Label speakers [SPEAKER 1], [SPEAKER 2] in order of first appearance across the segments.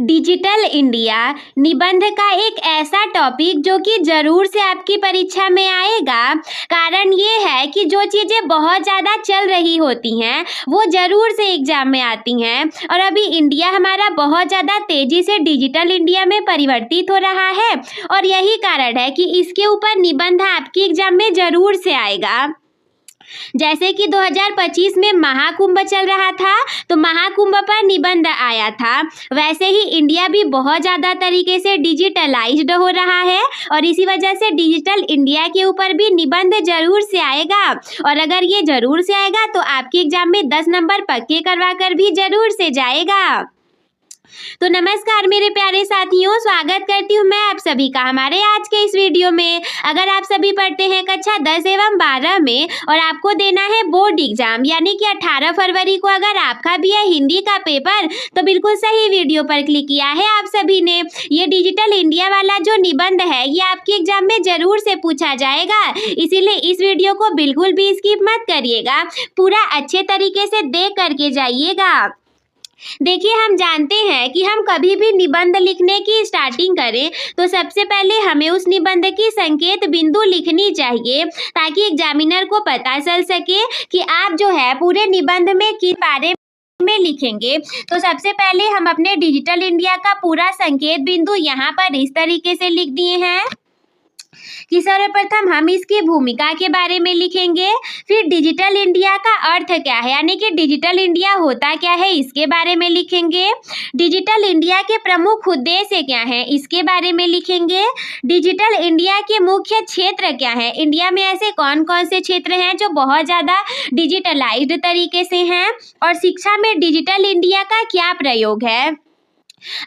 [SPEAKER 1] Digital India निबंध का एक ऐसा टॉपिक जो कि ज़रूर से आपकी परीक्षा में आएगा। कारण ये है कि जो चीज़ें बहुत ज़्यादा चल रही होती हैं वो ज़रूर से एग्जाम में आती हैं और अभी इंडिया हमारा बहुत ज़्यादा तेज़ी से डिजिटल इंडिया में परिवर्तित हो रहा है और यही कारण है कि इसके ऊपर निबंध आपकी एग्जाम में ज़रूर से आएगा। जैसे कि 2025 में महाकुंभ चल रहा था तो महाकुंभ पर निबंध आया था, वैसे ही इंडिया भी बहुत ज़्यादा तरीके से डिजिटलाइज्ड हो रहा है और इसी वजह से डिजिटल इंडिया के ऊपर भी निबंध जरूर से आएगा। और अगर ये जरूर से आएगा तो आपके एग्जाम में 10 नंबर पक्के करवा कर भी जरूर से जाएगा। तो नमस्कार मेरे प्यारे साथियों, स्वागत करती हूँ मैं आप सभी का हमारे आज के इस वीडियो में। अगर आप सभी पढ़ते हैं कक्षा 10 एवं 12 में और आपको देना है बोर्ड एग्जाम यानी कि 18 फरवरी को अगर आपका भी है हिंदी का पेपर, तो बिल्कुल सही वीडियो पर क्लिक किया है आप सभी ने। ये डिजिटल इंडिया वाला जो निबंध है ये आपके एग्जाम में जरूर से पूछा जाएगा, इसीलिए इस वीडियो को बिल्कुल भी स्किप मत करिएगा, पूरा अच्छे तरीके से देख करके जाइएगा। देखिए, हम जानते हैं कि हम कभी भी निबंध लिखने की स्टार्टिंग करें तो सबसे पहले हमें उस निबंध की संकेत बिंदु लिखनी चाहिए ताकि एग्जामिनर को पता चल सके कि आप जो है पूरे निबंध में किस बारे में लिखेंगे। तो सबसे पहले हम अपने डिजिटल इंडिया का पूरा संकेत बिंदु यहाँ पर इस तरीके से लिख दिए हैं कि सर्वप्रथम हम इसकी भूमिका के बारे में लिखेंगे, फिर डिजिटल इंडिया का अर्थ क्या है यानी कि डिजिटल इंडिया होता क्या है इसके बारे में लिखेंगे, डिजिटल इंडिया के प्रमुख उद्देश्य क्या हैं इसके बारे में लिखेंगे, डिजिटल इंडिया के मुख्य क्षेत्र क्या है, इंडिया में ऐसे कौन कौन से क्षेत्र हैं जो बहुत ज़्यादा डिजिटलाइज्ड तरीके से हैं, और शिक्षा में डिजिटल इंडिया का क्या प्रयोग है।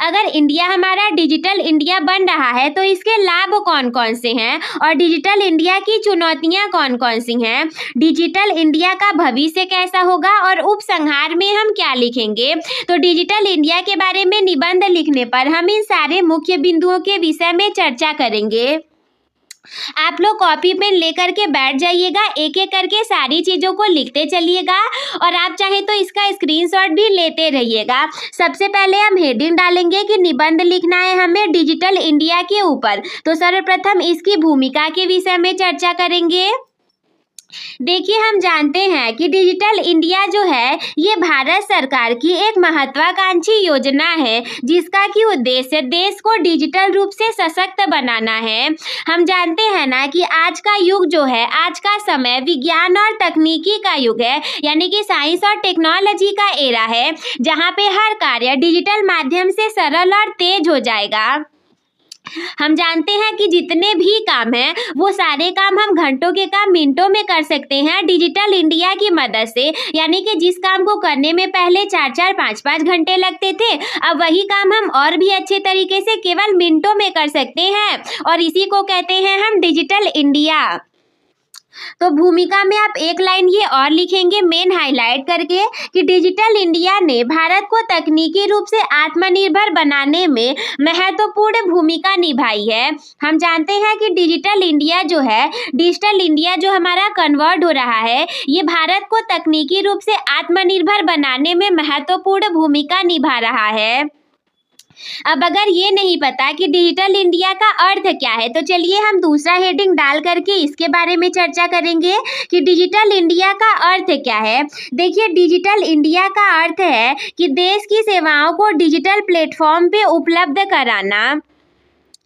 [SPEAKER 1] अगर इंडिया हमारा डिजिटल इंडिया बन रहा है तो इसके लाभ कौन कौन से हैं और डिजिटल इंडिया की चुनौतियां कौन कौन सी हैं, डिजिटल इंडिया का भविष्य कैसा होगा और उपसंहार में हम क्या लिखेंगे। तो डिजिटल इंडिया के बारे में निबंध लिखने पर हम इन सारे मुख्य बिंदुओं के विषय में चर्चा करेंगे। आप लोग कॉपी पेन लेकर के बैठ जाइएगा, एक एक करके सारी चीज़ों को लिखते चलिएगा और आप चाहे तो इसका स्क्रीनशॉट भी लेते रहिएगा। सबसे पहले हम हेडिंग डालेंगे कि निबंध लिखना है हमें डिजिटल इंडिया के ऊपर, तो सर्वप्रथम इसकी भूमिका के विषय में चर्चा करेंगे। देखिए, हम जानते हैं कि डिजिटल इंडिया जो है ये भारत सरकार की एक महत्वाकांक्षी योजना है जिसका कि उद्देश्य देश को डिजिटल रूप से सशक्त बनाना है। हम जानते हैं ना कि आज का युग जो है, आज का समय विज्ञान और तकनीकी का युग है यानी कि साइंस और टेक्नोलॉजी का एरा है जहाँ पे हर कार्य डिजिटल माध्यम से सरल और तेज हो जाएगा। हम जानते हैं कि जितने भी काम हैं वो सारे काम हम घंटों के काम मिनटों में कर सकते हैं डिजिटल इंडिया की मदद से, यानी कि जिस काम को करने में पहले 4-4 5-5 घंटे लगते थे अब वही काम हम और भी अच्छे तरीके से केवल मिनटों में कर सकते हैं और इसी को कहते हैं हम डिजिटल इंडिया। तो भूमिका में आप एक लाइन ये और लिखेंगे मेन हाईलाइट करके कि डिजिटल इंडिया ने भारत को तकनीकी रूप से आत्मनिर्भर बनाने में महत्वपूर्ण भूमिका निभाई है। हम जानते हैं कि डिजिटल इंडिया जो है, डिजिटल इंडिया जो हमारा कन्वर्ट हो रहा है ये भारत को तकनीकी रूप से आत्मनिर्भर बनाने में महत्वपूर्ण भूमिका निभा रहा है। अब अगर ये नहीं पता कि डिजिटल इंडिया का अर्थ क्या है तो चलिए हम दूसरा हेडिंग डाल करके इसके बारे में चर्चा करेंगे कि डिजिटल इंडिया का अर्थ क्या है। देखिए, डिजिटल इंडिया का अर्थ है कि देश की सेवाओं को डिजिटल प्लेटफॉर्म पे उपलब्ध कराना।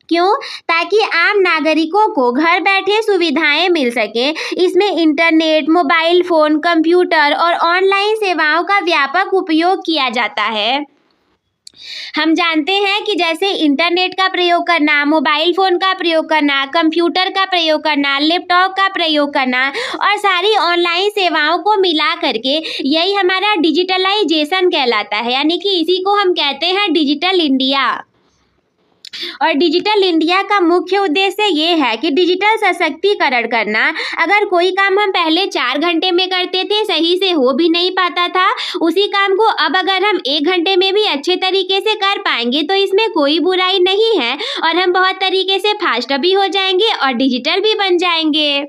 [SPEAKER 1] क्यों? ताकि आम नागरिकों को घर बैठे सुविधाएं मिल सकें। इसमें इंटरनेट, मोबाइल फ़ोन, कंप्यूटर और ऑनलाइन सेवाओं का व्यापक उपयोग किया जाता है। हम जानते हैं कि जैसे इंटरनेट का प्रयोग करना, मोबाइल फ़ोन का प्रयोग करना, कंप्यूटर का प्रयोग करना, लैपटॉप का प्रयोग करना और सारी ऑनलाइन सेवाओं को मिला करके यही हमारा डिजिटलाइजेशन कहलाता है, यानी कि इसी को हम कहते हैं डिजिटल इंडिया। और डिजिटल इंडिया का मुख्य उद्देश्य ये है कि डिजिटल सशक्तिकरण करना। अगर कोई काम हम पहले 4 घंटे में करते थे, सही से हो भी नहीं पाता था, उसी काम को अब अगर हम 1 घंटे में भी अच्छे तरीके से कर पाएंगे तो इसमें कोई बुराई नहीं है और हम बहुत तरीके से फास्ट भी हो जाएंगे और डिजिटल भी बन जाएंगे।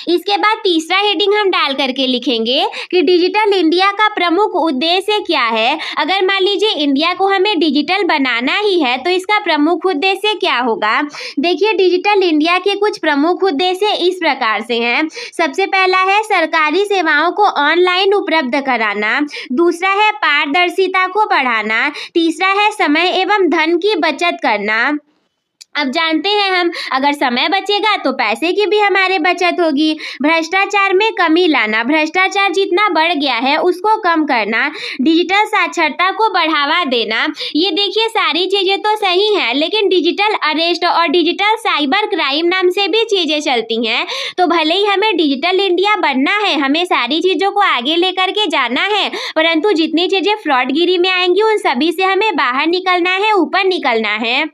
[SPEAKER 1] इसके बाद तीसरा हेडिंग हम डाल करके लिखेंगे कि डिजिटल इंडिया का प्रमुख उद्देश्य क्या है। अगर मान लीजिए इंडिया को हमें डिजिटल बनाना ही है तो इसका प्रमुख उद्देश्य क्या होगा। देखिए डिजिटल इंडिया के कुछ प्रमुख उद्देश्य इस प्रकार से हैं। सबसे पहला है सरकारी सेवाओं को ऑनलाइन उपलब्ध कराना, दूसरा है पारदर्शिता को बढ़ाना, तीसरा है समय एवं धन की बचत करना। अब जानते हैं हम, अगर समय बचेगा तो पैसे की भी हमारे बचत होगी। भ्रष्टाचार में कमी लाना, भ्रष्टाचार जितना बढ़ गया है उसको कम करना, डिजिटल साक्षरता को बढ़ावा देना। ये देखिए सारी चीजें तो सही हैं, लेकिन डिजिटल अरेस्ट और डिजिटल साइबर क्राइम नाम से भी चीजें चलती हैं। तो भले ही हमें डिजिटल इंडिया बनना है, हमें सारी चीजों को आगे लेकर के जाना है, परंतु जितनी चीजें फ्रॉडगिरी में आएंगी उन सभी से हमें बाहर निकलना है, ऊपर निकलना है।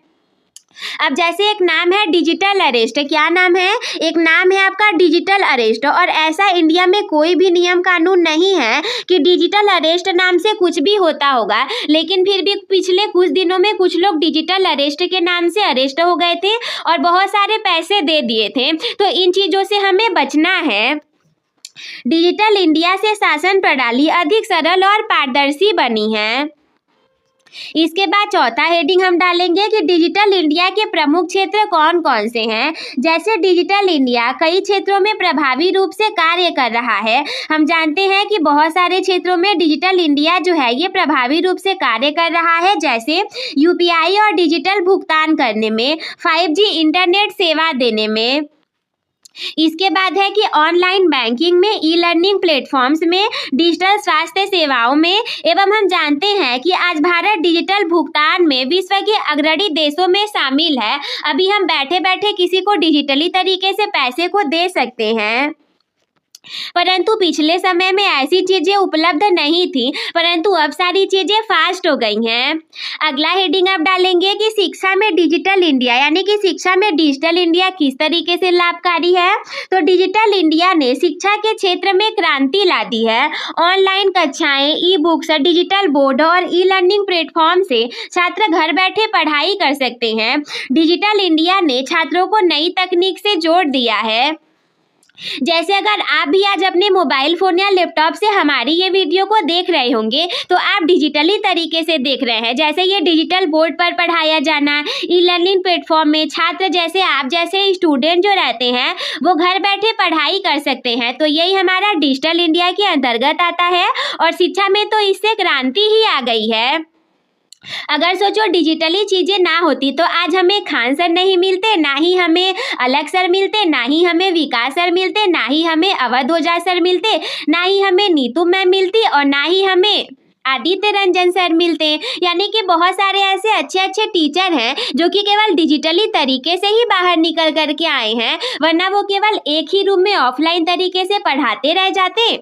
[SPEAKER 1] अब जैसे एक नाम है डिजिटल अरेस्ट, क्या नाम है, एक नाम है आपका डिजिटल अरेस्ट। और ऐसा इंडिया में कोई भी नियम कानून नहीं है कि डिजिटल अरेस्ट नाम से कुछ भी होता होगा, लेकिन फिर भी पिछले कुछ दिनों में कुछ लोग डिजिटल अरेस्ट के नाम से अरेस्ट हो गए थे और बहुत सारे पैसे दे दिए थे। तो इन चीज़ों से हमें बचना है। डिजिटल इंडिया से शासन प्रणाली अधिक सरल और पारदर्शी बनी है। इसके बाद चौथा हेडिंग हम डालेंगे कि डिजिटल इंडिया के प्रमुख क्षेत्र कौन कौन से हैं। जैसे डिजिटल इंडिया कई क्षेत्रों में प्रभावी रूप से कार्य कर रहा है। हम जानते हैं कि बहुत सारे क्षेत्रों में डिजिटल इंडिया जो है ये प्रभावी रूप से कार्य कर रहा है, जैसे यूपीआई और डिजिटल भुगतान करने में, 5G इंटरनेट सेवा देने में। इसके बाद है कि ऑनलाइन बैंकिंग में, ई लर्निंग प्लेटफॉर्म्स में, डिजिटल स्वास्थ्य सेवाओं में। एवं हम जानते हैं कि आज भारत डिजिटल भुगतान में विश्व के अग्रणी देशों में शामिल है। अभी हम बैठे बैठे किसी को डिजिटली तरीके से पैसे को दे सकते हैं, परंतु पिछले समय में ऐसी चीजें उपलब्ध नहीं थी, परंतु अब सारी चीजें फास्ट हो गई हैं। अगला हेडिंग आप डालेंगे कि शिक्षा में डिजिटल इंडिया, यानी कि शिक्षा में डिजिटल इंडिया किस तरीके से लाभकारी है। तो डिजिटल इंडिया ने शिक्षा के क्षेत्र में क्रांति ला दी है। ऑनलाइन कक्षाएं, ई बुक्स, डिजिटल बोर्ड और ई लर्निंग प्लेटफॉर्म से छात्र घर बैठे पढ़ाई कर सकते हैं। डिजिटल इंडिया ने छात्रों को नई तकनीक से जोड़ दिया है। जैसे अगर आप भी आज अपने मोबाइल फोन या लैपटॉप से हमारी ये वीडियो को देख रहे होंगे तो आप डिजिटली तरीके से देख रहे हैं। जैसे ये डिजिटल बोर्ड पर पढ़ाया जाना, ई लर्निंग प्लेटफॉर्म में छात्र जैसे आप जैसे स्टूडेंट जो रहते हैं वो घर बैठे पढ़ाई कर सकते हैं। तो यही हमारा डिजिटल इंडिया के अंतर्गत आता है और शिक्षा में तो इससे क्रांति ही आ गई है। अगर सोचो डिजिटली चीजें ना होती तो आज हमें खान सर नहीं मिलते, ना ही हमें अलग सर मिलते, ना ही हमें विकास सर मिलते, ना ही हमें अवध ओझा सर मिलते, ना ही हमें नीतू मैम मिलती और ना ही हमें आदित्य रंजन सर मिलते। यानी कि बहुत सारे ऐसे अच्छे अच्छे टीचर हैं जो कि केवल डिजिटली तरीके से ही बाहर निकल करके आए हैं, वरना वो केवल एक ही रूम में ऑफलाइन तरीके से पढ़ाते रह जाते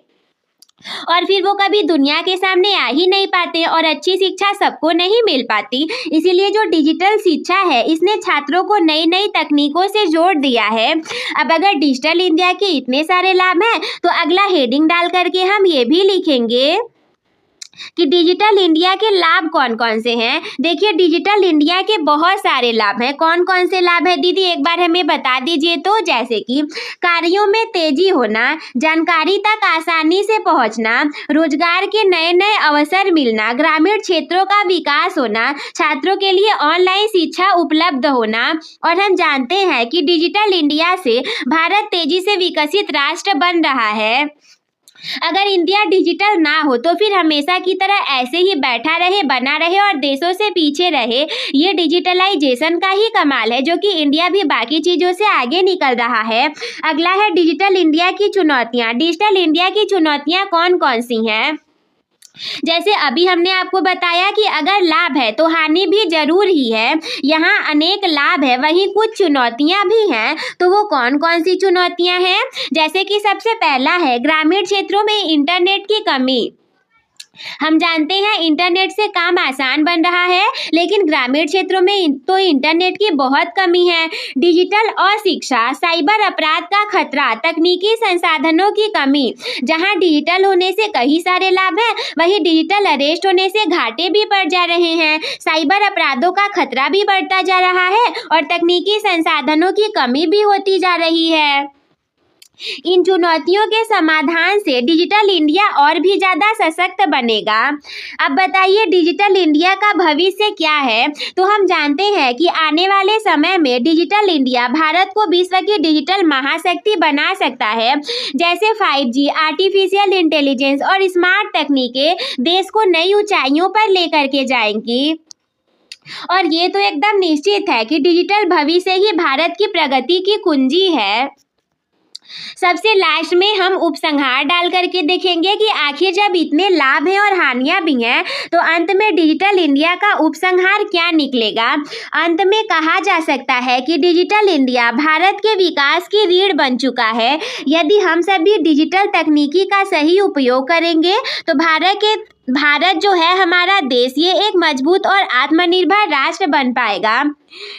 [SPEAKER 1] और फिर वो कभी दुनिया के सामने आ ही नहीं पाते और अच्छी शिक्षा सबको नहीं मिल पाती। इसीलिए जो डिजिटल शिक्षा है इसने छात्रों को नई नई तकनीकों से जोड़ दिया है। अब अगर डिजिटल इंडिया के इतने सारे लाभ हैं तो अगला हेडिंग डाल करके हम ये भी लिखेंगे कि डिजिटल इंडिया के लाभ कौन कौन से हैं। देखिए डिजिटल इंडिया के बहुत सारे लाभ हैं। कौन कौन से लाभ है दीदी एक बार हमें बता दीजिए। तो जैसे कि कार्यों में तेजी होना, जानकारी तक आसानी से पहुंचना, रोजगार के नए नए अवसर मिलना, ग्रामीण क्षेत्रों का विकास होना, छात्रों के लिए ऑनलाइन शिक्षा उपलब्ध होना। और हम जानते हैं कि डिजिटल इंडिया से भारत तेजी से विकसित राष्ट्र बन रहा है। अगर इंडिया डिजिटल ना हो तो फिर हमेशा की तरह ऐसे ही बैठा रहे, बना रहे और देशों से पीछे रहे। ये डिजिटलाइजेशन का ही कमाल है जो कि इंडिया भी बाकी चीज़ों से आगे निकल रहा है। अगला है डिजिटल इंडिया की चुनौतियाँ। डिजिटल इंडिया की चुनौतियाँ कौन कौन सी हैं। जैसे अभी हमने आपको बताया कि अगर लाभ है तो हानि भी जरूर ही है। यहाँ अनेक लाभ है, वहीं कुछ चुनौतियाँ भी हैं। तो वो कौन कौन सी चुनौतियाँ हैं। जैसे कि सबसे पहला है ग्रामीण क्षेत्रों में इंटरनेट की कमी। हम जानते हैं इंटरनेट से काम आसान बन रहा है, लेकिन ग्रामीण क्षेत्रों में तो इंटरनेट की बहुत कमी है। डिजिटल अशिक्षा, साइबर अपराध का खतरा, तकनीकी संसाधनों की कमी। जहां डिजिटल होने से कई सारे लाभ हैं, वहीं डिजिटल अरेस्ट होने से घाटे भी बढ़ जा रहे हैं। साइबर अपराधों का खतरा भी बढ़ता जा रहा है और तकनीकी संसाधनों की कमी भी होती जा रही है। इन चुनौतियों के समाधान से डिजिटल इंडिया और भी ज़्यादा सशक्त बनेगा। अब बताइए डिजिटल इंडिया का भविष्य क्या है? तो हम जानते हैं कि आने वाले समय में डिजिटल इंडिया भारत को विश्व की डिजिटल महाशक्ति बना सकता है। जैसे 5G, आर्टिफिशियल इंटेलिजेंस और स्मार्ट तकनीकें देश को नई ऊंचाइयों पर लेकर के जाएंगी। और ये तो एकदम निश्चित है कि डिजिटल भविष्य ही भारत की प्रगति की कुंजी है। सबसे लास्ट में हम उपसंहार डाल करके देखेंगे कि आखिर जब इतने लाभ हैं और हानियां भी हैं तो अंत में डिजिटल इंडिया का उपसंहार क्या निकलेगा। अंत में कहा जा सकता है कि डिजिटल इंडिया भारत के विकास की रीढ़ बन चुका है। यदि हम सभी डिजिटल तकनीकी का सही उपयोग करेंगे तो भारत जो है हमारा देश ये एक मजबूत और आत्मनिर्भर राष्ट्र बन पाएगा।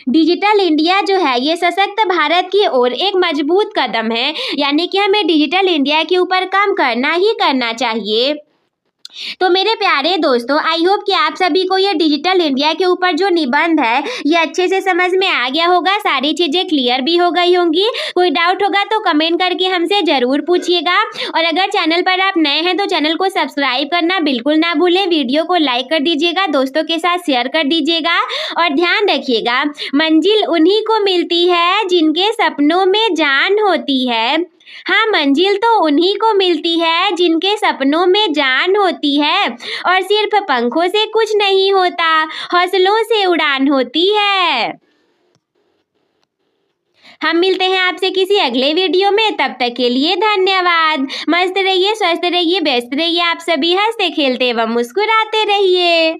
[SPEAKER 1] डिजिटल इंडिया जो है ये सशक्त भारत की ओर एक मजबूत कदम है, यानी कि हमें डिजिटल इंडिया के ऊपर काम करना ही करना चाहिए। तो मेरे प्यारे दोस्तों, आई होप कि आप सभी को ये डिजिटल इंडिया के ऊपर जो निबंध है ये अच्छे से समझ में आ गया होगा, सारी चीज़ें क्लियर भी हो गई होंगी। कोई डाउट होगा तो कमेंट करके हमसे ज़रूर पूछिएगा। और अगर चैनल पर आप नए हैं तो चैनल को सब्सक्राइब करना बिल्कुल ना भूलें। वीडियो को लाइक कर दीजिएगा, दोस्तों के साथ शेयर कर दीजिएगा। और ध्यान रखिएगा, मंजिल उन्हीं को मिलती है जिनके सपनों में जान होती है। हाँ, मंजिल तो उन्हीं को मिलती है जिनके सपनों में जान होती है। और सिर्फ पंखों से कुछ नहीं होता, हौसलों से उड़ान होती है। हम मिलते हैं आपसे किसी अगले वीडियो में, तब तक के लिए धन्यवाद। मस्त रहिए, स्वस्थ रहिए, व्यस्त रहिए। आप सभी हंसते खेलते एवं मुस्कुराते रहिए।